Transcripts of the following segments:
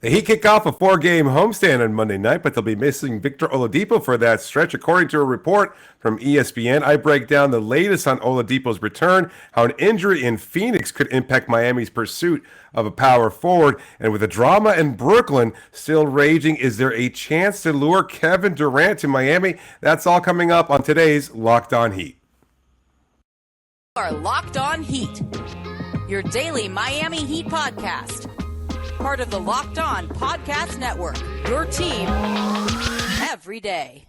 The Heat kick off a four-game homestand on Monday night, but they'll be missing Victor Oladipo for that stretch. According to a report from ESPN, I break down the latest on Oladipo's return, how an injury in Phoenix could impact Miami's pursuit of a power forward, and with the drama in Brooklyn still raging, is there a chance to lure Kevin Durant to Miami? That's all coming up on today's Locked On Heat. Are Locked On Heat, your daily Miami Heat podcast. Part of the Locked On Podcast Network, your team every day.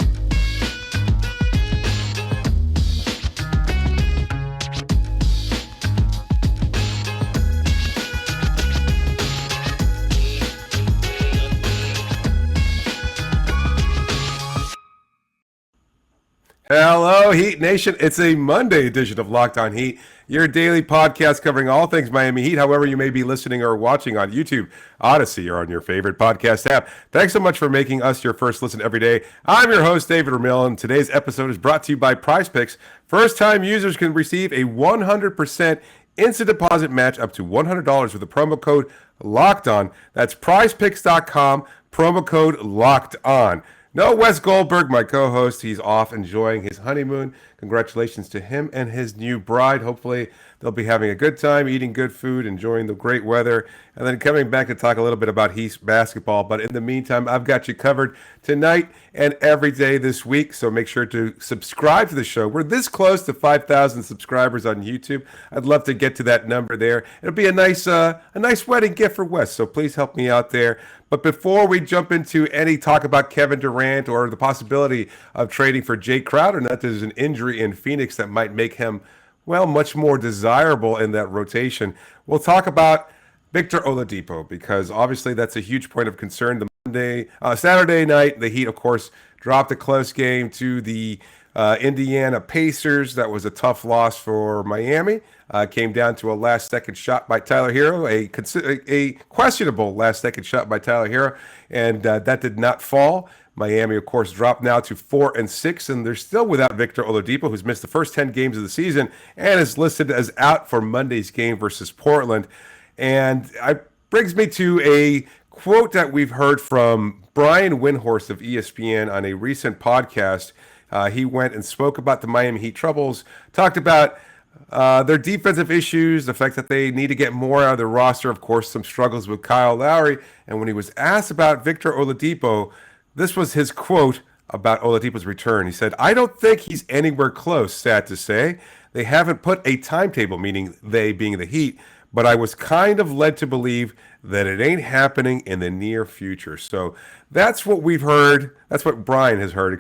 Hello, Heat Nation. It's a Monday edition of Locked On Heat, your daily podcast covering all things Miami Heat, however you may be listening or watching on YouTube, Odyssey, or on your favorite podcast app. Thanks so much for making us your first listen every day. I'm your host, David Ramil, and today's episode is brought to you by PrizePicks. First-time users can receive a 100% instant deposit match up to $100 with the promo code LOCKEDON. That's PrizePicks.com, promo code LOCKEDON. No, Wes Goldberg, my co-host. He's off enjoying his honeymoon. Congratulations to him and his new bride. Hopefully, they'll be having a good time, eating good food, enjoying the great weather, and then coming back to talk a little bit about Heat basketball. But in the meantime, I've got you covered tonight and every day this week, so make sure to subscribe to the show. We're this close to 5,000 subscribers on YouTube. I'd love to get to that number there. It'll be a nice wedding gift for Wes, so please help me out there. But before we jump into any talk about Kevin Durant or the possibility of trading for Jae Crowder, not that there's an injury in Phoenix that might make him, well, much more desirable in that rotation, we'll talk about Victor Oladipo, because obviously that's a huge point of concern. Saturday night, the Heat, of course, dropped a close game to the Indiana Pacers. That was a tough loss for Miami. Came down to a last-second shot by Tyler Herro, a questionable last-second shot by Tyler Herro, and that did not fall. Miami, of course, dropped now to 4-6, and they're still without Victor Oladipo, who's missed the first 10 games of the season and is listed as out for Monday's game versus Portland. And it brings me to a quote that we've heard from Brian Windhorst of ESPN on a recent podcast. He went and spoke about the Miami Heat troubles, talked about their defensive issues, the fact that they need to get more out of their roster, of course, some struggles with Kyle Lowry. And when he was asked about Victor Oladipo, this was his quote about Oladipo's return. He said, "I don't think he's anywhere close, sad to say. They haven't put a timetable," meaning they being the Heat, "but I was kind of led to believe that it ain't happening in the near future." So that's what we've heard. That's what Brian has heard,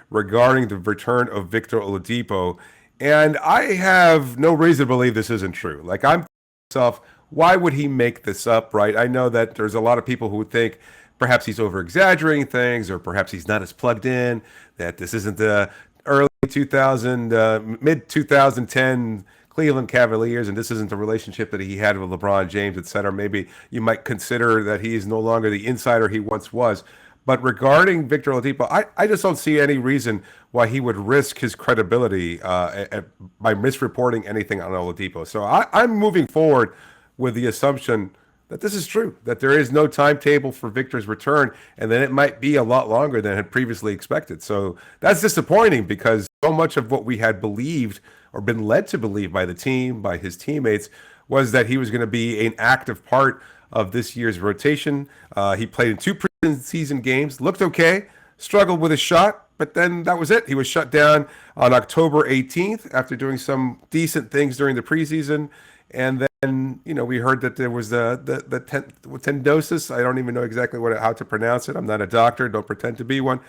regarding the return of Victor Oladipo. And I have no reason to believe this isn't true. Like, I'm thinking to myself, why would he make this up, right? I know that there's a lot of people who would think perhaps he's over-exaggerating things, or perhaps he's not as plugged in, that this isn't the early 2000, mid-2010 Cleveland Cavaliers, and this isn't the relationship that he had with LeBron James, etc. Maybe you might consider that he is no longer the insider he once was. But regarding Victor Oladipo, I just don't see any reason why he would risk his credibility by misreporting anything on Oladipo. So I'm moving forward with the assumption that this is true, that there is no timetable for Victor's return, and then it might be a lot longer than had previously expected. So that's disappointing, because so much of what we had believed or been led to believe by the team, by his teammates, was that he was going to be an active part of this year's rotation. He played in 2 preseason games, looked okay, struggled with his shot, but then that was it. He was shut down on October 18th after doing some decent things during the preseason. And then, we heard that there was the tendosis. I don't even know exactly how to pronounce it. I'm not a doctor. Don't pretend to be one.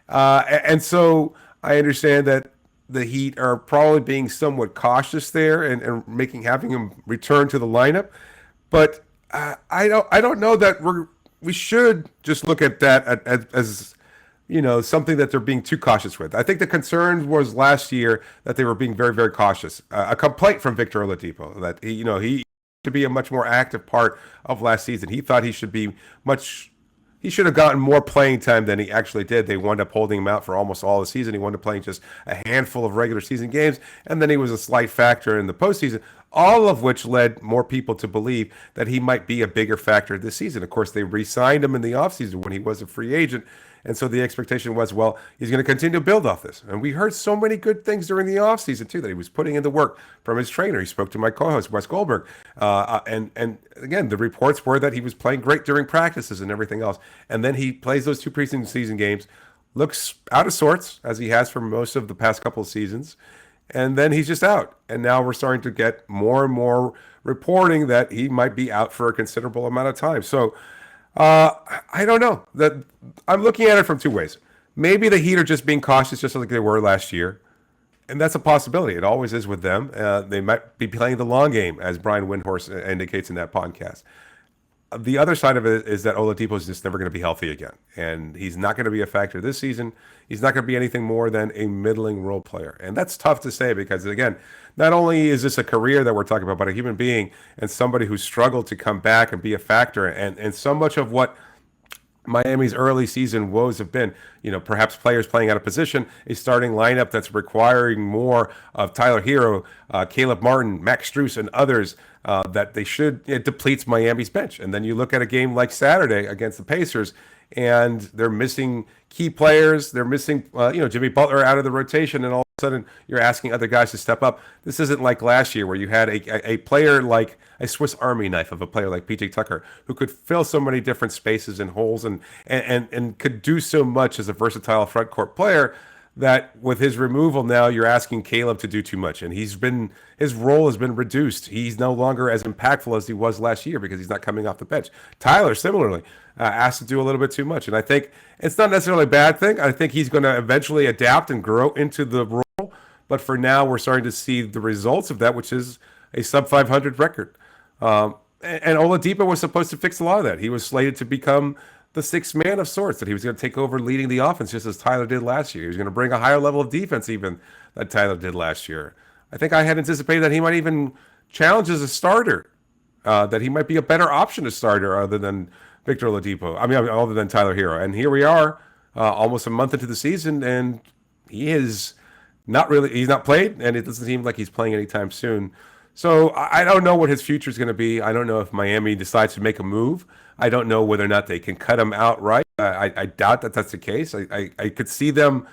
And so I understand that the Heat are probably being somewhat cautious there and having him return to the lineup. But I don't know that we should just look at that as something that they're being too cautious with. I think the concern was last year that they were being very, very cautious. A complaint from Victor Oladipo that he to be a much more active part of last season. He thought he should have gotten more playing time than he actually did. They wound up holding him out for almost all the season. He wound up playing just a handful of regular season games, and then he was a slight factor in the postseason. all of which led more people to believe that he might be a bigger factor this season. Of course, they re-signed him in the offseason when he was a free agent. And so the expectation was, well, he's going to continue to build off this. And we heard so many good things during the offseason, too, that he was putting into work from his trainer. He spoke to my co-host, Wes Goldberg. And again, the reports were that he was playing great during practices and everything else. And then he plays those two preseason games, looks out of sorts, as he has for most of the past couple of seasons. And then he's just out. And now we're starting to get more and more reporting that he might be out for a considerable amount of time. So I don't know. That I'm looking at it from two ways. Maybe the Heat are just being cautious, just like they were last year, and that's a possibility. It always is with them. They might be playing the long game, as Brian Windhorst indicates in that podcast. The other side of it is that Oladipo is just never going to be healthy again, and he's not going to be a factor this season. He's not going to be anything more than a middling role player, and that's tough to say because, again, not only is this a career that we're talking about, but a human being and somebody who struggled to come back and be a factor, and so much of what Miami's early season woes have been, perhaps players playing out of position, a starting lineup that's requiring more of Tyler Herro, Caleb Martin, Max Strus, and others that they should. It depletes Miami's bench. And then you look at a game like Saturday against the Pacers, and they're missing key players. They're missing, Jimmy Butler out of the rotation, and all of a sudden you're asking other guys to step up. This isn't like last year where you had a player like a Swiss Army knife of a player like PJ Tucker who could fill so many different spaces and holes and could do so much as a versatile front court player that with his removal now you're asking Caleb to do too much, and his role has been reduced. He's no longer as impactful as he was last year because he's not coming off the bench. Tyler similarly asked to do a little bit too much, and I think it's not necessarily a bad thing. I think he's going to eventually adapt and grow into the role, but for now we're starting to see the results of that, which is a sub 500 record. And Oladipo was supposed to fix a lot of that. He was slated to become the sixth man of sorts, that he was going to take over leading the offense just as Tyler did last year. He was going to bring a higher level of defense even than Tyler did last year. I think I had anticipated that he might even challenge as a starter, that he might be a better option to starter other than Victor Oladipo. Other than Tyler Herro. And here we are, almost a month into the season, and he's not played, and it doesn't seem like he's playing anytime soon. So I don't know what his future is going to be. I don't know if Miami decides to make a move. I don't know whether or not they can cut him outright. I doubt that that's the case. I could see them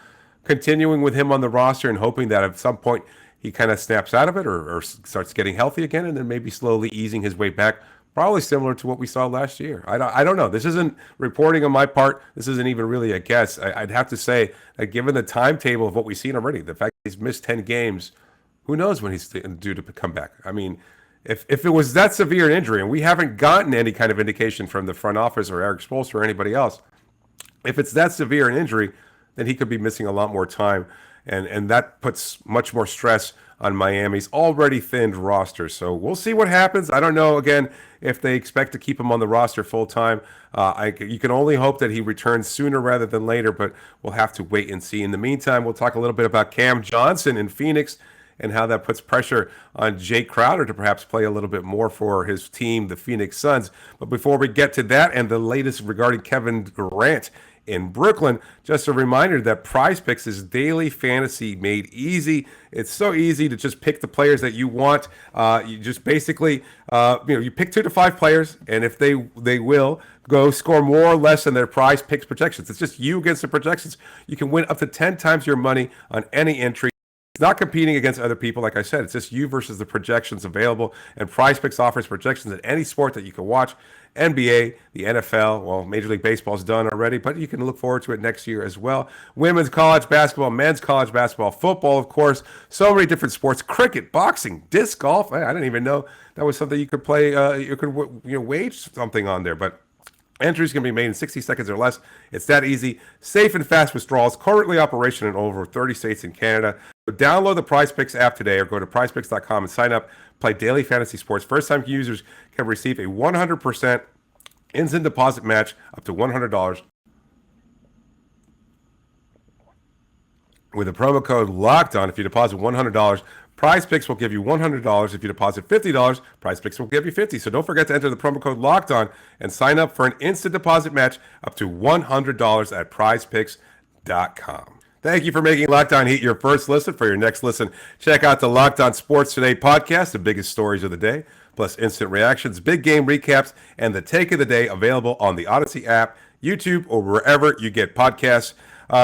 continuing with him on the roster and hoping that at some point he kind of snaps out of it or starts getting healthy again, and then maybe slowly easing his way back, probably similar to what we saw last year. I don't know. This isn't reporting on my part. This isn't even really a guess. I'd have to say that given the timetable of what we've seen already, the fact that he's missed 10 games, who knows when he's due to come back. I mean, if it was that severe an injury, and we haven't gotten any kind of indication from the front office or Eric Spoelstra or anybody else, if it's that severe an injury, then he could be missing a lot more time, and that puts much more stress on Miami's already thinned roster. So we'll see what happens. I don't know, again, if they expect to keep him on the roster full time. You can only hope that he returns sooner rather than later, but we'll have to wait and see. In the meantime, we'll talk a little bit about Cam Johnson in Phoenix and how that puts pressure on Jae Crowder to perhaps play a little bit more for his team, the Phoenix Suns. But before we get to that and the latest regarding Kevin Durant in Brooklyn, just a reminder that PrizePicks is daily fantasy made easy. It's so easy to just pick the players that you want. You just basically, you pick 2 to 5 players, and if they will go score more or less than their PrizePicks projections. It's just you against the projections. You can win up to 10 times your money on any entry. It's not competing against other people, like I said. It's just you versus the projections available. And PrizePicks offers projections at any sport that you can watch. NBA, the NFL, well, Major League Baseball's done already, but you can look forward to it next year as well. Women's college basketball, men's college basketball, football, of course. So many different sports. Cricket, boxing, disc golf. I didn't even know that was something you could play. You could wage something on there, but entries can be made in 60 seconds or less. It's that easy. Safe and fast withdrawals. Currently operational in over 30 states and Canada. So download the PrizePicks app today or go to prizepicks.com and sign up. Play daily fantasy sports. First-time users can receive a 100% instant deposit match up to $100 with a promo code LOCKEDON. If you deposit $100, PrizePicks will give you $100. If you deposit $50, PrizePicks will give you $50. So don't forget to enter the promo code LOCKEDON and sign up for an instant deposit match up to $100 at PrizePicks.com. Thank you for making Locked On Heat your first listen. For your next listen, check out the Locked On Sports Today podcast, the biggest stories of the day, plus instant reactions, big game recaps, and the take of the day available on the Odyssey app, YouTube, or wherever you get podcasts.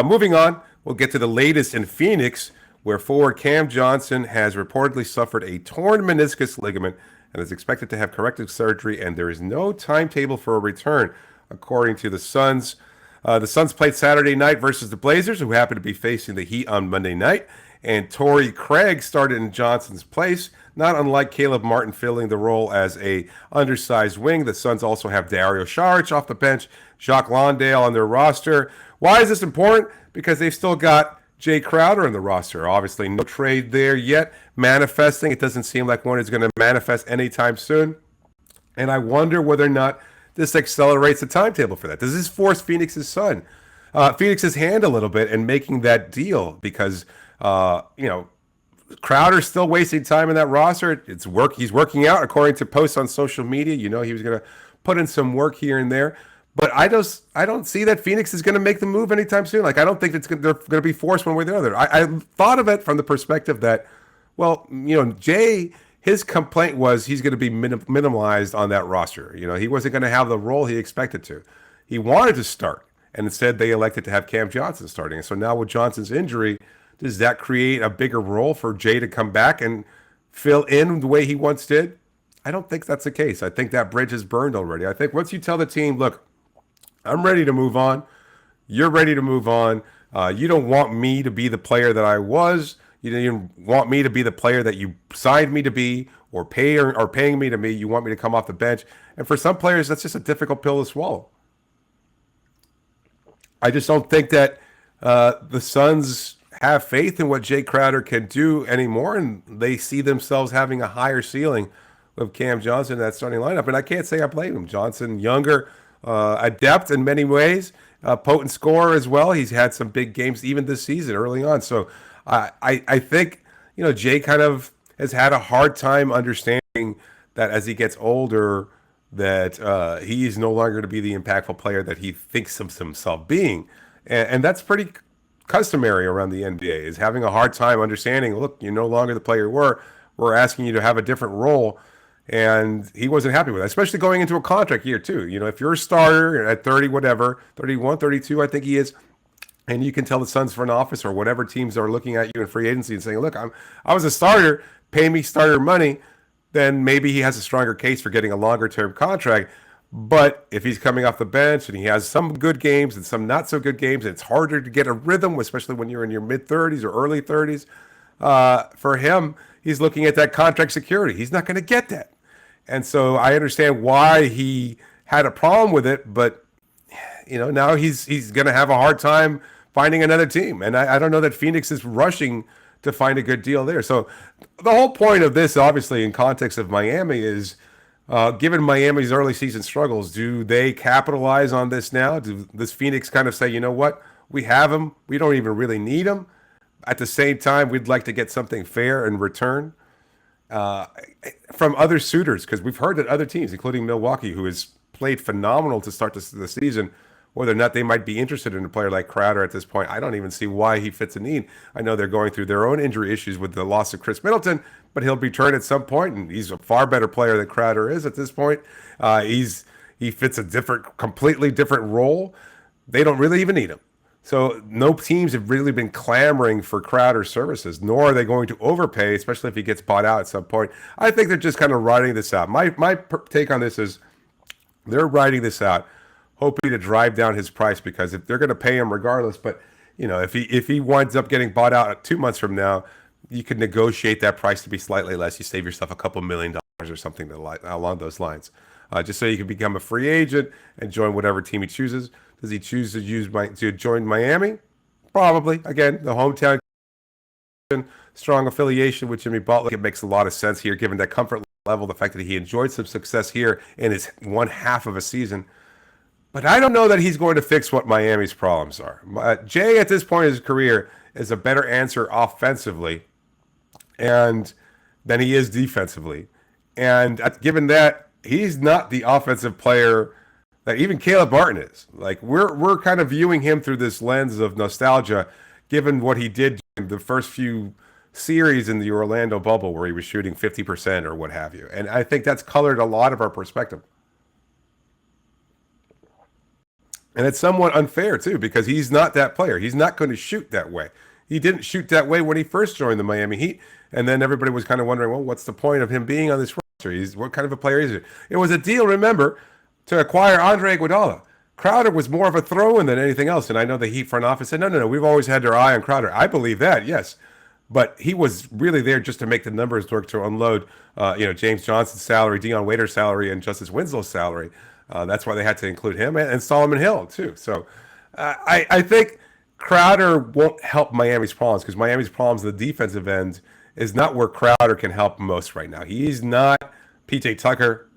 Moving on, we'll get to the latest in Phoenix, where forward Cam Johnson has reportedly suffered a torn meniscus ligament and is expected to have corrective surgery, and there is no timetable for a return, according to the Suns. The Suns played Saturday night versus the Blazers, who happened to be facing the Heat on Monday night, and Torrey Craig started in Johnson's place, not unlike Caleb Martin filling the role as a undersized wing. The Suns also have Dario Saric off the bench, Jacques Landale on their roster. Why is this important? Because they've still got Jae Crowder in the roster. Obviously, no trade there yet manifesting. It doesn't seem like one is going to manifest anytime soon. And I wonder whether or not this accelerates the timetable for that. Does this force Phoenix's hand a little bit in making that deal? Because, Crowder's still wasting time in that roster. He's working out according to posts on social media. He was going to put in some work here and there. But I don't see that Phoenix is going to make the move anytime soon. Like, I don't think they're going to be forced one way or the other. I thought of it from the perspective that, Jay, his complaint was he's going to be minimalized on that roster. He wasn't going to have the role he expected to. He wanted to start, and instead they elected to have Cam Johnson starting. And so now with Johnson's injury, does that create a bigger role for Jay to come back and fill in the way he once did? I don't think that's the case. I think that bridge is burned already. I think once you tell the team, look, I'm ready to move on. You're ready to move on. You don't want me to be the player that I was. You don't even want me to be the player that you signed me to be or paying me to be. You want me to come off the bench. And for some players, that's just a difficult pill to swallow. I just don't think that the Suns have faith in what Jae Crowder can do anymore, and they see themselves having a higher ceiling with Cam Johnson in that starting lineup. And I can't say I blame him. Johnson, younger, adept in many ways, potent scorer as well. He's had some big games even this season early on. So I think, Jay kind of has had a hard time understanding that as he gets older, that he is no longer to be the impactful player that he thinks of himself being. And that's pretty customary around the NBA, is having a hard time understanding, look, you're no longer the player you were. We're asking you to have a different role. And he wasn't happy with that, especially going into a contract year too. If you're a starter at 30, whatever, 31, 32, I think he is, and you can tell the Suns front office or whatever teams are looking at you in free agency and saying, look, I was a starter, pay me starter money, then maybe he has a stronger case for getting a longer-term contract. But if he's coming off the bench and he has some good games and some not so good games, and it's harder to get a rhythm, especially when you're in your mid-30s or early 30s, for him, he's looking at that contract security. He's not going to get that. And so I understand why he had a problem with it, but now he's going to have a hard time finding another team. And I don't know that Phoenix is rushing to find a good deal there. So the whole point of this, obviously, in context of Miami is, given Miami's early season struggles, do they capitalize on this now? Does Phoenix kind of say, you know what, we have him, we don't even really need him. At the same time, we'd like to get something fair in return from other suitors, because we've heard that other teams, including Milwaukee, who has played phenomenal to start the season, whether or not they might be interested in a player like Crowder at this point. I don't even see why he fits a need. I know they're going through their own injury issues with the loss of Chris Middleton, but he'll return at some point, and he's a far better player than Crowder is at this point. He fits a completely different role. They don't really even need him. So no teams have really been clamoring for Crowder's services, nor are they going to overpay, especially if he gets bought out at some point. I think they're just kind of riding this out. My take on this is they're riding this out, hoping to drive down his price, because if they're going to pay him regardless, but if he winds up getting bought out 2 months from now, you could negotiate that price to be slightly less. You save yourself a couple $1 million or something along those lines, just so you can become a free agent and join whatever team he chooses. Does he choose to join Miami? Probably. Again, the hometown, strong affiliation with Jimmy Butler. It makes a lot of sense here, given that comfort level, the fact that he enjoyed some success here in his one half of a season. But I don't know that he's going to fix what Miami's problems are. Jay, at this point in his career, is a better answer offensively and than he is defensively. And given that, he's not the offensive player that even Caleb Martin is. Like, we're kind of viewing him through this lens of nostalgia. given what he did in the first few series in the Orlando bubble where he was shooting 50% or what have you. And I think that's colored a lot of our perspective. And it's somewhat unfair, too, because he's not that player. He's not going to shoot that way. He didn't shoot that way when he first joined the Miami Heat. And then everybody was kind of wondering, well, what's the point of him being on this roster? What kind of a player is he? It was a deal, remember, to acquire Andre Iguodala. Crowder was more of a throw-in than anything else. And I know the Heat front office said, no, we've always had their eye on Crowder. I believe that, yes. But he was really there just to make the numbers work, to unload, James Johnson's salary, Dion Waiter's salary, and Justice Winslow's salary. That's why they had to include him and Solomon Hill, too. So I think Crowder won't help Miami's problems, because Miami's problems at the defensive end is not where Crowder can help most right now. He's not PJ Tucker.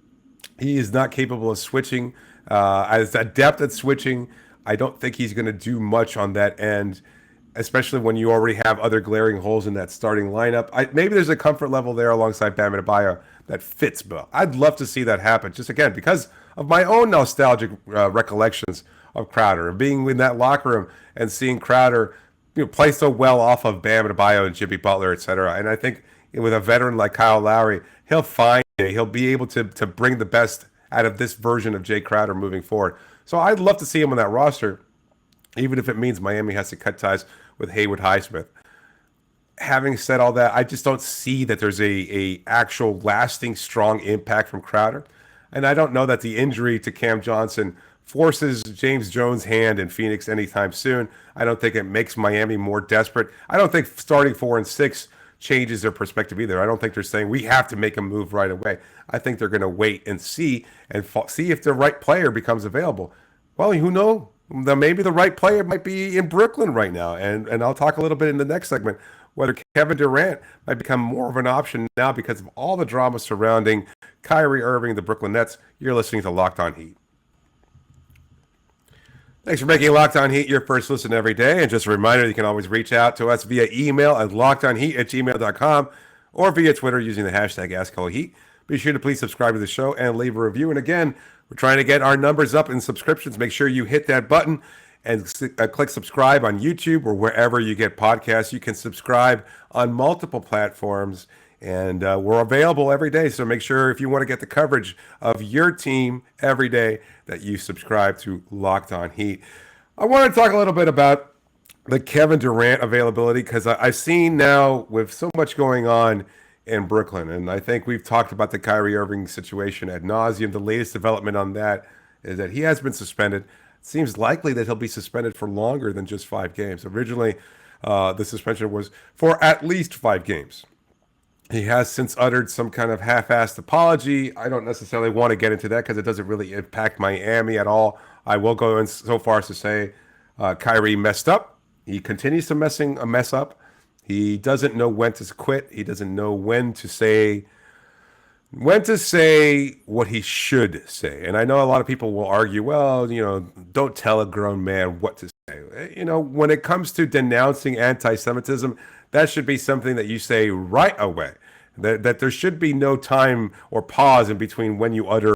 He is not capable of switching. As adept at switching, I don't think he's going to do much on that end, especially when you already have other glaring holes in that starting lineup. Maybe there's a comfort level there alongside Bam Adebayo that fits Bill. I'd love to see that happen, just again, because of my own nostalgic recollections of Crowder, and being in that locker room and seeing Crowder play so well off of Bam Adebayo and Jimmy Butler, etc. And I think with a veteran like Kyle Lowry, he'll find it. He'll be able to bring the best out of this version of Jae Crowder moving forward. So I'd love to see him on that roster, even if it means Miami has to cut ties with Haywood Highsmith. Having said all that, I just don't see that there's a actual lasting strong impact from Crowder. And I don't know that the injury to Cam Johnson forces James Jones' hand in Phoenix anytime soon. I don't think it makes Miami more desperate. I don't think starting 4 and 6 changes their perspective either. I don't think they're saying we have to make a move right away. I think they're going to wait and see if the right player becomes available. Well, who knows? Maybe the right player might be in Brooklyn right now. And I'll talk a little bit in the next segment whether Kevin Durant might become more of an option now because of all the drama surrounding Kyrie Irving, the Brooklyn Nets. You're listening to Locked On Heat. Thanks for making Locked On Heat your first listen every day. And just a reminder, you can always reach out to us via email at lockedonheat@gmail.com or via Twitter using the hashtag AskHelloHeat. Be sure to please subscribe to the show and leave a review. And again, we're trying to get our numbers up in subscriptions. Make sure you hit that button and click subscribe on YouTube or wherever you get podcasts. You can subscribe on multiple platforms, and we're available every day. So make sure, if you want to get the coverage of your team every day, that you subscribe to Locked On Heat. I want to talk a little bit about the Kevin Durant availability, because I've seen now with so much going on in Brooklyn, and I think we've talked about the Kyrie Irving situation ad nauseum. The latest development on that is that he has been suspended. It seems likely that he'll be suspended for longer than just 5 games. Originally, the suspension was for at least 5 games. He has since uttered some kind of half-assed apology. I don't necessarily want to get into that because it doesn't really impact Miami at all. I will go in so far as to say Kyrie messed up. He continues to mess up. He doesn't know when to quit. He doesn't know when to say what he should say. And I know a lot of people will argue, well, don't tell a grown man what to say. When it comes to denouncing anti-Semitism, that should be something that you say right away. That there should be no time or pause in between when you utter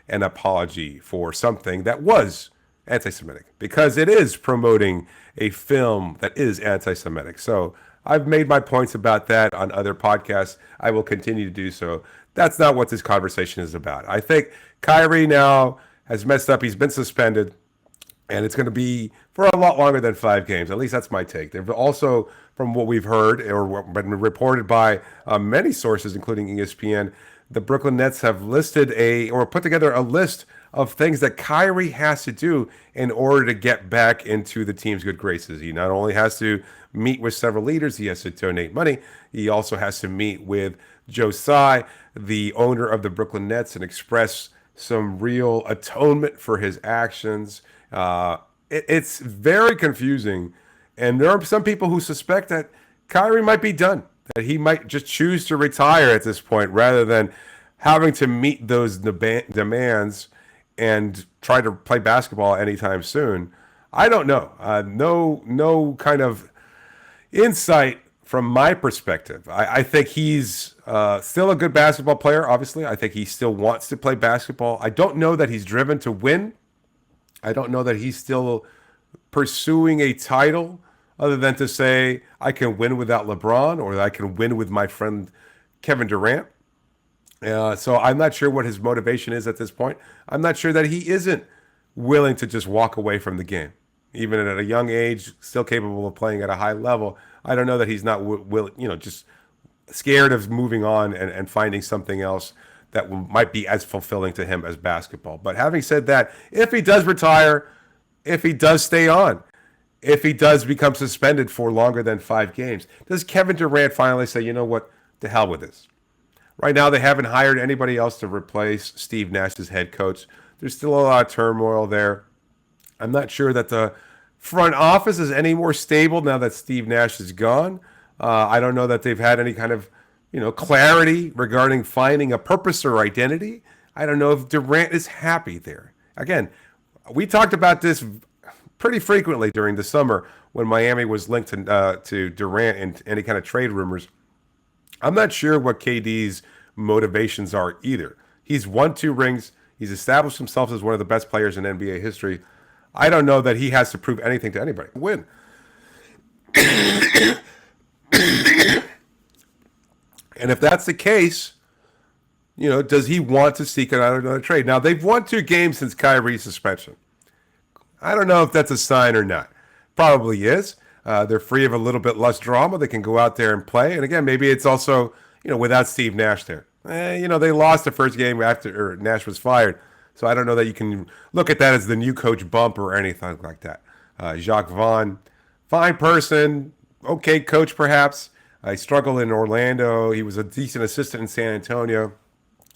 an apology for something that was anti-Semitic, because it is promoting a film that is anti-Semitic. So I've made my points about that on other podcasts. I will continue to do so. That's not what this conversation is about. I think Kyrie now has messed up. He's been suspended, and it's going to be for a lot longer than 5 games. At least that's my take. They've also, from what we've heard or been reported by many sources, including ESPN, the Brooklyn Nets have put together a list of things that Kyrie has to do in order to get back into the team's good graces. He not only has to meet with several leaders, he has to donate money. He also has to meet with Joe Tsai, the owner of the Brooklyn Nets, and express some real atonement for his actions. It's very confusing. And there are some people who suspect that Kyrie might be done, that he might just choose to retire at this point rather than having to meet those demands and try to play basketball anytime soon. I don't know. No kind of insight from my perspective. I think he's still a good basketball player, obviously. I think he still wants to play basketball. I don't know that he's driven to win. I don't know that he's still pursuing a title other than to say I can win without LeBron or I can win with my friend Kevin Durant. So I'm not sure what his motivation is at this point. I'm not sure that he isn't willing to just walk away from the game, even at a young age, still capable of playing at a high level. I don't know that he's not just scared of moving on and finding something else that might be as fulfilling to him as basketball. But having said that, if he does retire, if he does stay on, if he does become suspended for longer than 5 games, does Kevin Durant finally say, you know what, to hell with this? Right now, they haven't hired anybody else to replace Steve Nash as head coach. There's still a lot of turmoil there. I'm not sure that the front office is any more stable now that Steve Nash is gone. I don't know that they've had any kind of, clarity regarding finding a purpose or identity. I don't know if Durant is happy there. Again, we talked about this pretty frequently during the summer when Miami was linked to Durant and any kind of trade rumors. I'm not sure what KD's motivations are either. He's won 2 rings. He's established himself as one of the best players in NBA history. I don't know that he has to prove anything to anybody. Win. And if that's the case, does he want to seek another trade? Now, they've won 2 games since Kyrie's suspension. I don't know if that's a sign or not. Probably is. They're free of a little bit less drama. They can go out there and play. And again, maybe it's also, without Steve Nash there. They lost the first game after Nash was fired. So I don't know that you can look at that as the new coach bump or anything like that. Jacques Vaughn, fine person, okay coach perhaps. He struggled in Orlando. He was a decent assistant in San Antonio.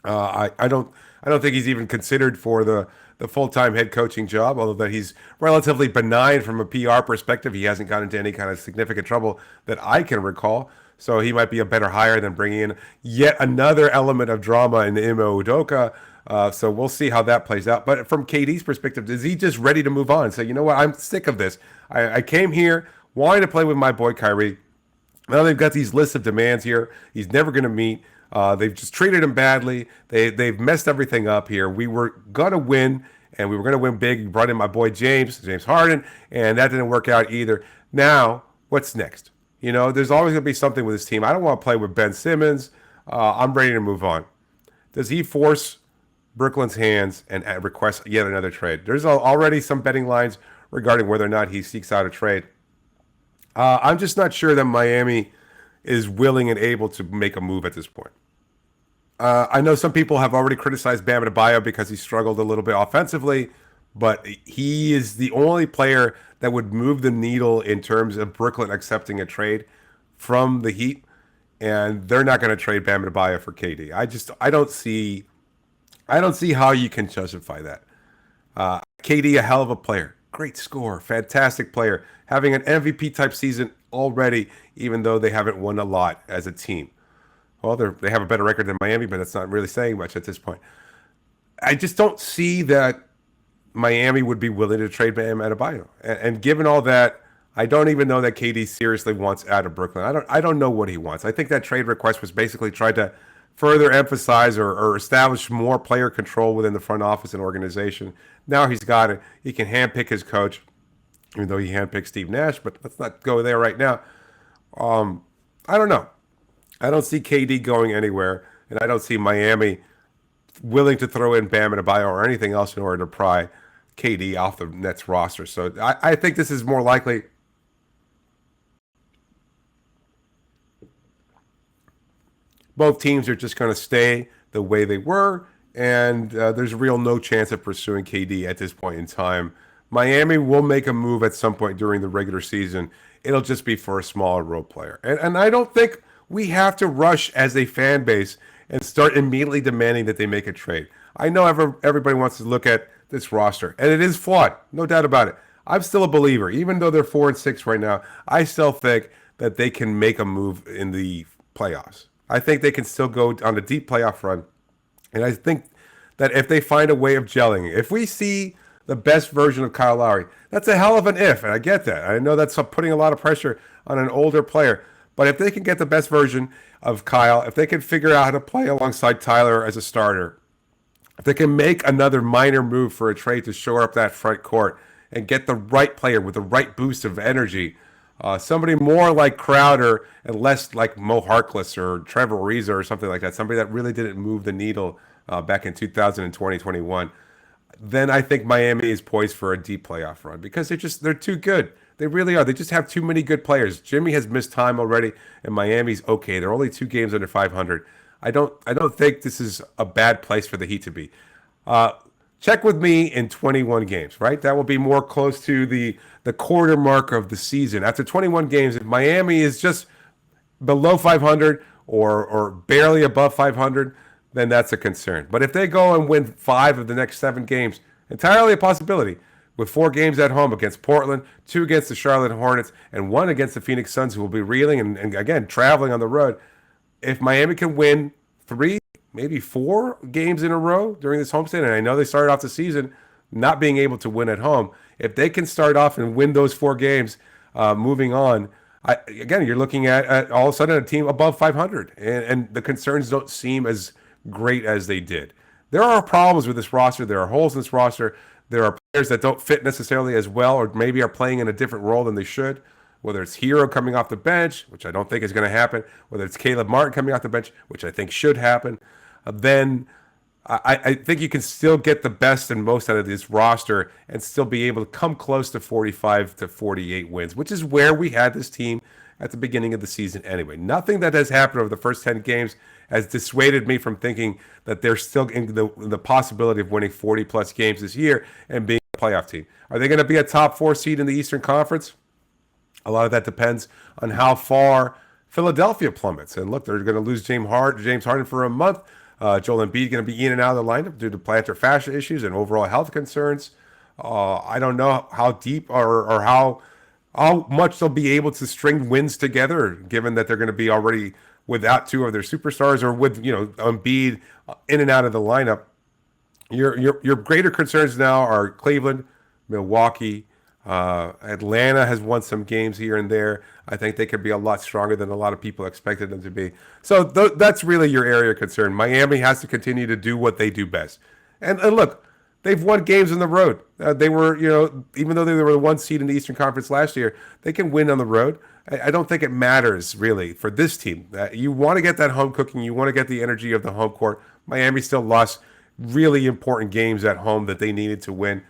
I don't think he's even considered for the full-time head coaching job, although that he's relatively benign from a PR perspective. He hasn't gotten into any kind of significant trouble that I can recall. So he might be a better hire than bringing in yet another element of drama in Ime Udoka. So we'll see how that plays out. But from KD's perspective, is he just ready to move on and say, you know what, I'm sick of this. I came here wanting to play with my boy Kyrie. Now they've got these lists of demands here he's never going to meet. They've just treated him badly. They've messed everything up here. We were going to win, and we were going to win big. We brought in my boy James Harden, and that didn't work out either. Now, what's next? There's always going to be something with this team. I don't want to play with Ben Simmons. I'm ready to move on. Does he force Brooklyn's hands and request yet another trade? There's already some betting lines regarding whether or not he seeks out a trade. I'm just not sure that Miami is willing and able to make a move at this point. I know some people have already criticized Bam Adebayo because he struggled a little bit offensively, but he is the only player that would move the needle in terms of Brooklyn accepting a trade from the Heat, and they're not going to trade Bam Adebayo for KD. I don't see how you can justify that. KD, a hell of a player, great scorer, fantastic player, having an MVP type season already, even though they haven't won a lot as a team. Well, they have a better record than Miami, but that's not really saying much at this point. I just don't see that Miami would be willing to trade Bam Adebayo. And given all that, I don't even know that KD seriously wants out of Brooklyn. I don't know what he wants. I think that trade request was basically tried to further emphasize or establish more player control within the front office and organization. Now he's got it. He can handpick his coach, even though he handpicked Steve Nash, but let's not go there right now. I don't know. I don't see KD going anywhere, and I don't see Miami willing to throw in Bam Adebayo or anything else in order to pry KD off the Nets roster. So I think this is more likely both teams are just going to stay the way they were, and there's real no chance of pursuing KD at this point in time. Miami will make a move at some point during the regular season. It'll just be for a smaller role player. And I don't think we have to rush as a fan base and start immediately demanding that they make a trade. I know everybody wants to look at this roster, and it is flawed, no doubt about it. I'm still a believer. Even though they're 4-6 right now, I still think that they can make a move in the playoffs. I think they can still go on a deep playoff run. And I think that if they find a way of gelling, if we see the best version of Kyle Lowry, that's a hell of an if, and I get that. I know that's putting a lot of pressure on an older player. But if they can get the best version of Kyle, if they can figure out how to play alongside Tyler as a starter, if they can make another minor move for a trade to shore up that front court and get the right player with the right boost of energy, Somebody more like Crowder and less like Mo Harkless or Trevor Ariza or something like that. Somebody that really didn't move the needle back in 2020, 21. Then I think Miami is poised for a deep playoff run because they're too good. They really are. They just have too many good players. Jimmy has missed time already, and Miami's okay. They're only 2 games under 500. I don't think this is a bad place for the Heat to be. Check with me in 21 games, right? That will be more close to the quarter mark of the season. After 21 games, if Miami is just below 500 or barely above 500, then that's a concern. But if they go and win 5 of the next 7 games, entirely a possibility, with 4 games at home against Portland, 2 against the Charlotte Hornets, and 1 against the Phoenix Suns, who will be reeling and again, traveling on the road. If Miami can win 3, maybe 4 games in a row during this homestand, and I know they started off the season not being able to win at home. If they can start off and win those 4 games, moving on, again, you're looking at all of a sudden a team above 500, and the concerns don't seem as great as they did. There are problems with this roster. There are holes in this roster. There are players that don't fit necessarily as well, or maybe are playing in a different role than they should. Whether it's Herro coming off the bench, which I don't think is going to happen, whether it's Caleb Martin coming off the bench, which I think should happen, then I think you can still get the best and most out of this roster and still be able to come close to 45 to 48 wins, which is where we had this team at the beginning of the season anyway. Nothing that has happened over the first 10 games has dissuaded me from thinking that they're still in the possibility of winning 40-plus games this year and being a playoff team. Are they going to be a top 4 seed in the Eastern Conference? A lot of that depends on how far Philadelphia plummets. And look, they're going to lose James Harden for a month. Joel Embiid going to be in and out of the lineup due to plantar fascia issues and overall health concerns. I don't know how deep or how much they'll be able to string wins together, given that they're going to be already without 2 of their superstars, or with Embiid in and out of the lineup. Your greater concerns now are Cleveland, Milwaukee. Atlanta has won some games here and there. I think they could be a lot stronger than a lot of people expected them to be. So that's really your area of concern. Miami has to continue to do what they do best. And look, they've won games on the road. They were, even though they were the 1 seed in the Eastern Conference last year, they can win on the road. I don't think it matters really for this team. You want to get that home cooking. You want to get the energy of the home court. Miami still lost really important games at home that they needed to win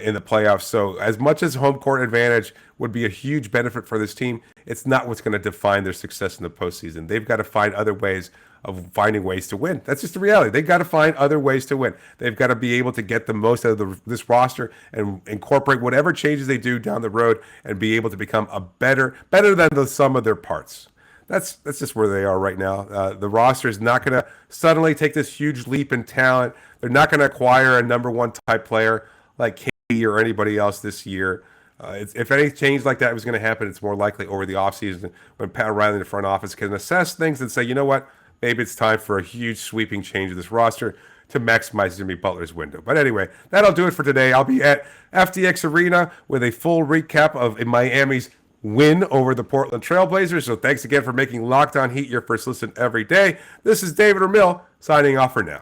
in the playoffs. So as much as home court advantage would be a huge benefit for this team, it's not what's going to define their success in the postseason. They've got to find other ways of finding ways to win. That's just the reality. They've got to find other ways to win. They've got to be able to get the most out of this roster and incorporate whatever changes they do down the road and be able to become a better than the sum of their parts. That's just where they are right now. The roster is not going to suddenly take this huge leap in talent. They're not going to acquire a number 1 type player like KD or anybody else this year. If any change like that was going to happen, it's more likely over the offseason when Pat Riley in the front office can assess things and say, you know what, maybe it's time for a huge sweeping change of this roster to maximize Jimmy Butler's window. But anyway, that'll do it for today. I'll be at FTX Arena with a full recap of Miami's win over the Portland Trailblazers. So thanks again for making Locked On Heat your first listen every day. This is David Ramil signing off for now.